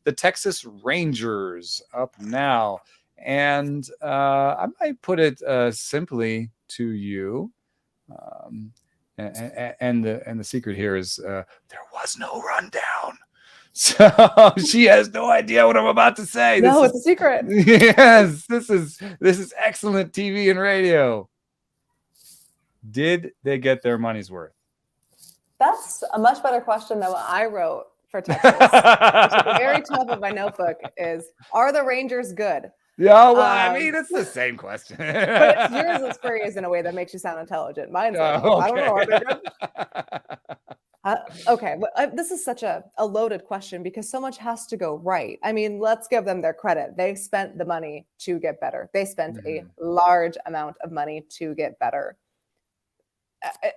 the Texas Rangers up now. And I might put it simply to you. And the secret here is there was no rundown. So she has no idea what I'm about to say. No, it's a secret. Yes, this is excellent TV and radio. Did they get their money's worth? That's a much better question than what I wrote for Texas. At the very top of my notebook is, are the Rangers good? Yeah, well, I mean, it's the same question. But yours is phrased in a way that makes you sound intelligent. Mine's like, I don't know. Are they good? Okay, but this is such a loaded question because so much has to go right. I mean, let's give them their credit. They spent the money to get better. They spent a large amount of money to get better.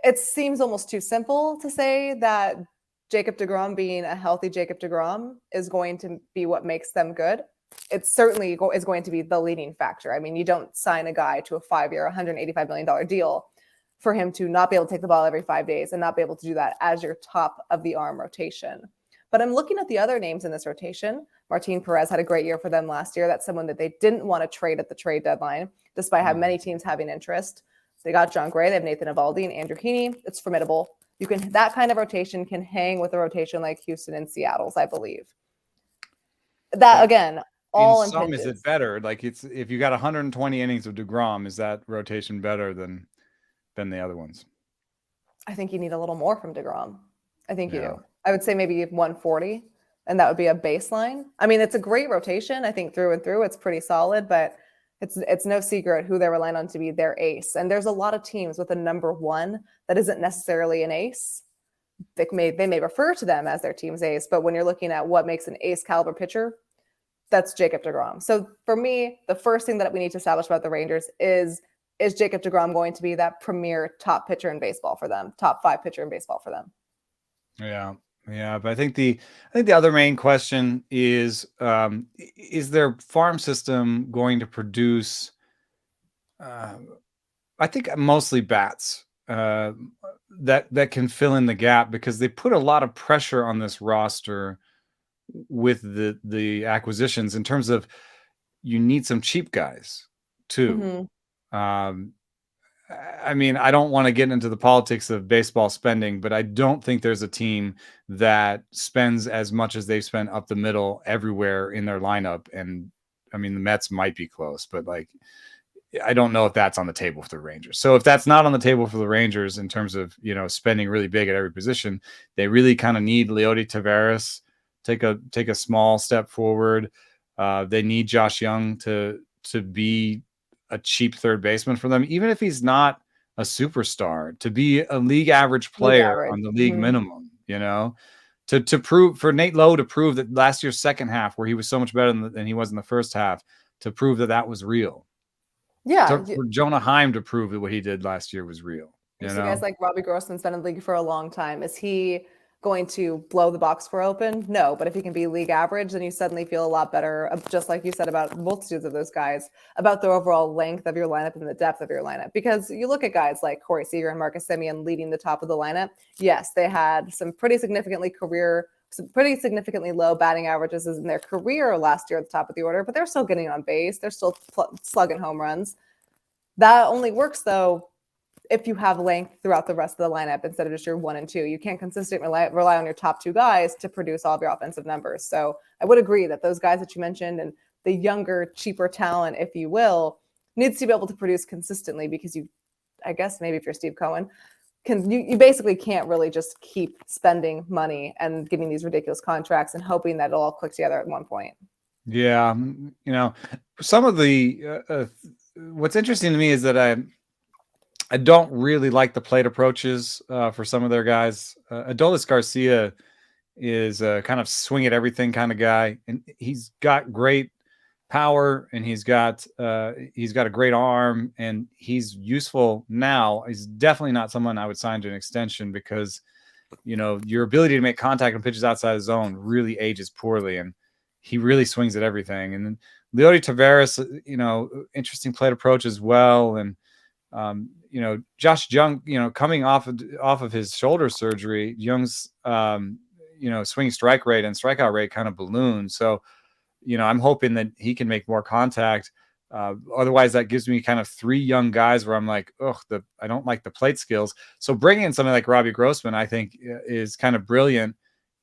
It seems almost too simple to say that Jacob deGrom being a healthy Jacob deGrom is going to be what makes them good. It certainly is going to be the leading factor. I mean, you don't sign a guy to a 5-year, $185 million deal for him to not be able to take the ball every 5 days and not be able to do that as your top of the arm rotation. But I'm looking at the other names in this rotation. Martin Perez had a great year for them last year. That's someone that they didn't want to trade at the trade deadline, despite how many teams having interest. They got John Gray, they have Nathan Eovaldi and Andrew Heaney. It's formidable. That kind of rotation can hang with a rotation like Houston and Seattle's, I believe. That again, all in some, is it better? Like, it's if you got 120 innings of deGrom, is that rotation better than the other ones? I think you need a little more from deGrom. I think you do. I would say maybe 140, and that would be a baseline. I mean, it's a great rotation. I think through and through, it's pretty solid, but it's no secret who they're relying on to be their ace. And there's a lot of teams with a number one that isn't necessarily an ace. They may refer to them as their team's ace, but when you're looking at what makes an ace caliber pitcher, that's Jacob deGrom. So for me, the first thing that we need to establish about the Rangers is Jacob deGrom going to be that premier top pitcher in baseball for them, top 5 pitcher in baseball for them? Yeah, but I think the other main question is their farm system going to produce? I think mostly bats that can fill in the gap, because they put a lot of pressure on this roster with the acquisitions in terms of you need some cheap guys too. I mean, I don't want to get into the politics of baseball spending, but I don't think there's a team that spends as much as they've spent up the middle everywhere in their lineup. And I mean, the Mets might be close, but like, I don't know if that's on the table for the Rangers. So if that's not on the table for the Rangers in terms of, spending really big at every position, they really kind of need Leody Taveras take a small step forward. They need Josh Young to be a cheap third baseman for them, even if he's not a superstar, to be a league average player on the league minimum, to prove, for Nate Lowe to prove that last year's second half, where he was so much better than he was in the first half, to prove that was real. Yeah. For Jonah Heim to prove that what he did last year was real. So guys like Robbie Grossman's been in the league for a long time. Is he going to blow the box score open? No, but if he can be league average, then you suddenly feel a lot better, just like you said about multitudes of those guys, about the overall length of your lineup and the depth of your lineup. Because you look at guys like Corey Seager and Marcus Semien leading the top of the lineup. Yes, they had some pretty significantly low batting averages in their career last year at the top of the order, but they're still getting on base. They're still slugging home runs. That only works, though, if you have length throughout the rest of the lineup instead of just your 1 and 2. You can't consistently rely on your top 2 guys to produce all of your offensive numbers. So I would agree that those guys that you mentioned and the younger, cheaper talent, if you will, needs to be able to produce consistently, because I guess maybe if you're Steve Cohen, you basically can't really just keep spending money and getting these ridiculous contracts and hoping that it'll all click together at one point. Yeah. Some of the what's interesting to me is that I don't really like the plate approaches for some of their guys. Adolis Garcia is a kind of swing at everything kind of guy, and he's got great power, and he's got a great arm, and he's useful now. He's definitely not someone I would sign to an extension, because your ability to make contact and pitches outside the zone really ages poorly, and he really swings at everything. And then Leody Taveras, interesting plate approach as well, and Josh Jung, coming off of his shoulder surgery, Young's swing strike rate and strikeout rate kind of ballooned. So, I'm hoping that he can make more contact. Otherwise, that gives me kind of 3 young guys where I'm like, I don't like the plate skills. So bringing in something like Robbie Grossman, I think, is kind of brilliant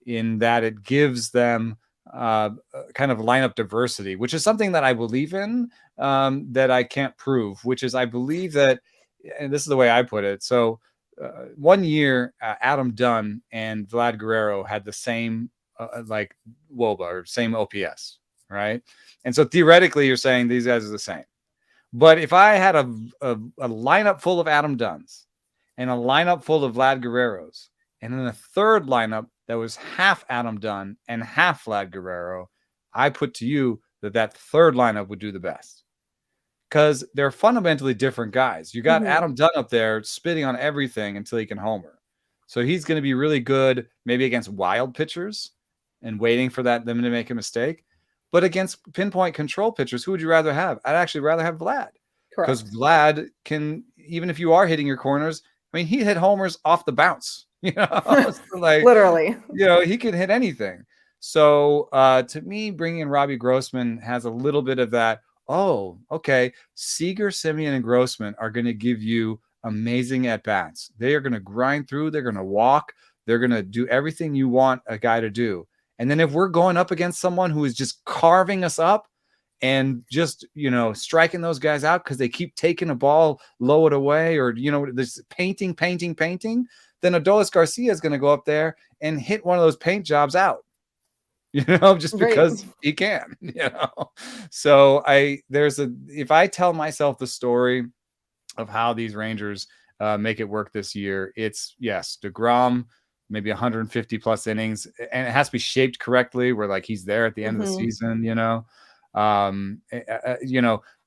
in that it gives them kind of lineup diversity, which is something that I believe in, that I can't prove, which is I believe that, and this is the way I put it. So one year, Adam Dunn and Vlad Guerrero had the same like WOBA or same OPS, right? And so theoretically, you're saying these guys are the same. But if I had a lineup full of Adam Dunns and a lineup full of Vlad Guerreros, and then a third lineup that was half Adam Dunn and half Vlad Guerrero, I put to you that third lineup would do the best. Because they're fundamentally different guys. You got Adam Dunn up there spitting on everything until he can homer. So he's going to be really good maybe against wild pitchers and waiting for them to make a mistake. But against pinpoint control pitchers, who would you rather have? I'd actually rather have Vlad. Because Vlad can, even if you are hitting your corners, I mean, he hit homers off the bounce. Like literally. He can hit anything. So to me, bringing in Robbie Grossman has a little bit of that. Oh, okay. Seager, Simeon, and Grossman are going to give you amazing at-bats. They are going to grind through. They're going to walk. They're going to do everything you want a guy to do. And then if we're going up against someone who is just carving us up and just, striking those guys out because they keep taking a ball, low it away, or, this painting, then Adolis Garcia is going to go up there and hit one of those paint jobs out. Just because he can, So if I tell myself the story of how these Rangers make it work this year, it's yes, DeGrom, maybe 150 plus innings, and it has to be shaped correctly where like he's there at the end of the season,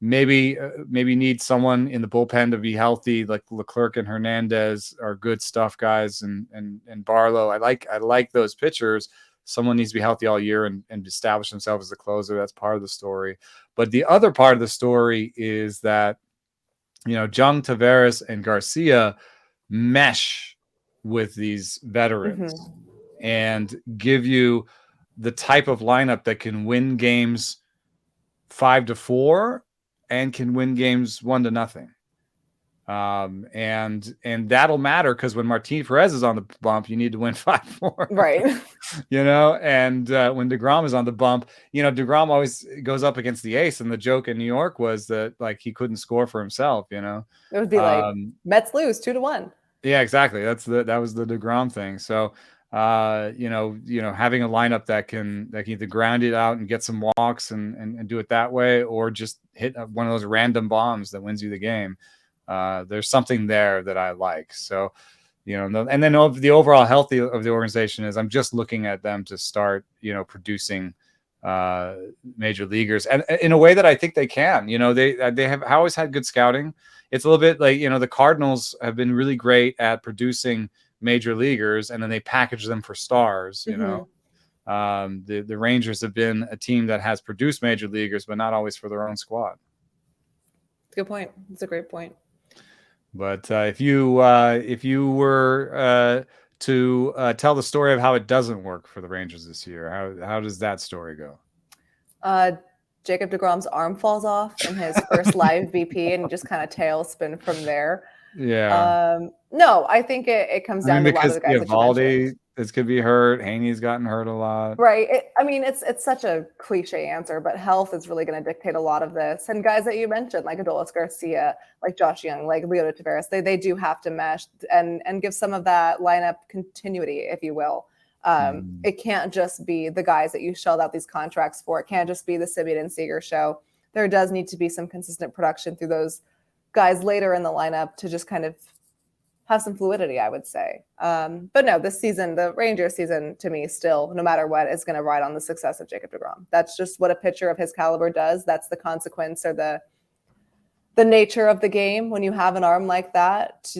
maybe need someone in the bullpen to be healthy, like Leclerc and Hernandez are good stuff guys, and Barlow. I like those pitchers. Someone needs to be healthy all year and establish themselves as a closer. That's part of the story. But the other part of the story is that, Jung, Taveras, and Garcia mesh with these veterans and give you the type of lineup that can win games 5-4 and can win games 1-0. And that'll matter because when Martin Perez is on the bump, you need to win 5-4. Right. And when DeGrom is on the bump, DeGrom always goes up against the ace. And the joke in New York was that like he couldn't score for himself, It would be like Mets lose 2-1. Yeah, exactly. That was the DeGrom thing. So having a lineup that can either ground it out and get some walks and do it that way, or just hit one of those random bombs that wins you the game. There's something there that I like. So, and then the overall health of the organization is I'm just looking at them to start, producing major leaguers, and in a way that I think they can. They have always had good scouting. It's a little bit like, the Cardinals have been really great at producing major leaguers, and then they package them for stars. The Rangers have been a team that has produced major leaguers, but not always for their own squad. Good point. It's a great point. But if you were to tell the story of how it doesn't work for the Rangers this year, how does that story go? Jacob deGrom's arm falls off in his first live BP and just kind of tailspin from there. Yeah. No, I think it comes down to a lot of the guys Eovaldi, this could be hurt. Haney's gotten hurt a lot. Right. It's such a cliche answer, but health is really going to dictate a lot of this. And guys that you mentioned, like Adolis Garcia, like Josh Young, like Leota Taveras, they do have to mesh and give some of that lineup continuity, if you will. It can't just be the guys that you shelled out these contracts for. It can't just be the Simeon and Seager show. There does need to be some consistent production through those guys later in the lineup to just kind of have some fluidity, I would say. But no, this season, the Rangers season, to me, still, no matter what, is going to ride on the success of Jacob deGrom. That's just what a pitcher of his caliber does. That's the consequence or the nature of the game. When you have an arm like that,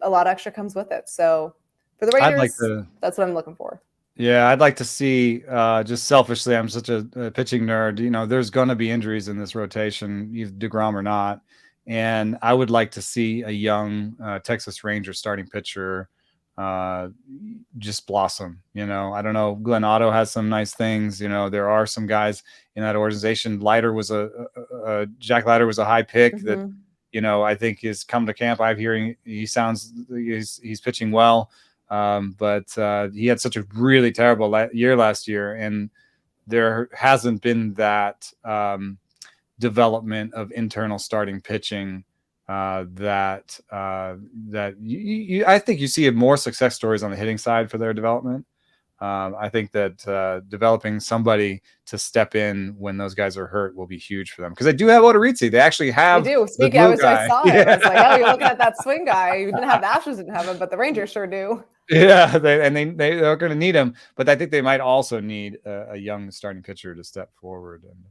a lot extra comes with it. So for the Rangers, that's what I'm looking for. Yeah, I'd like to see, just selfishly, I'm such a pitching nerd, there's going to be injuries in this rotation, either deGrom or not. And I would like to see a young Texas Rangers starting pitcher just blossom. You know, I don't know. Glenn Otto has some nice things. You know, there are some guys in that organization. Leiter was Jack Leiter was a high pick that, you know, I think has come to camp. I'm hearing he's pitching well. But he had such a really terrible year last year, and there hasn't been that development of internal starting pitching that I think you see more success stories on the hitting side for their development. I think that developing somebody to step in when those guys are hurt will be huge for them, because they do have Odorizzi. They actually have. They do. Speaking, I saw it. I was like, oh, you're looking at that swing guy. You didn't have the Astros didn't have him, but the Rangers sure do. Yeah, they're going to need him, but I think they might also need a young starting pitcher to step forward. And